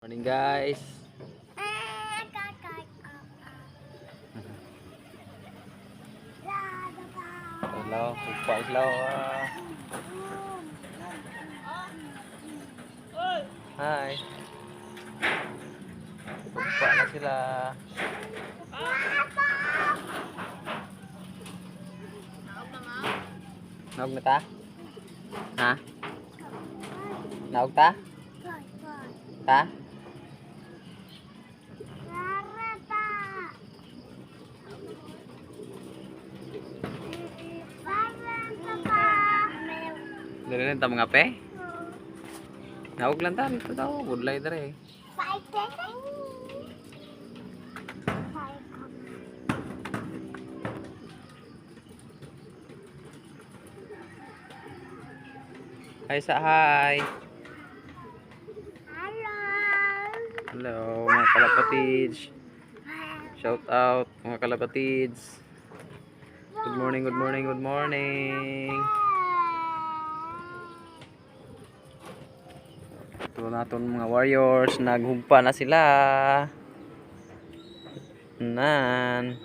Morning guys. Hello, upa hello. Hi. Upa na sila. Naog na ta? Ha? Naog ta? Ta? Dali lang ta mga pe? Naog lang ta dito daw, budlay dere. Hi sa hi. Hello mga kalapatids. Shout out mga kalapatids. Good morning, good morning, good morning. Ito natin mga warriors, naghumpa na sila. Nan.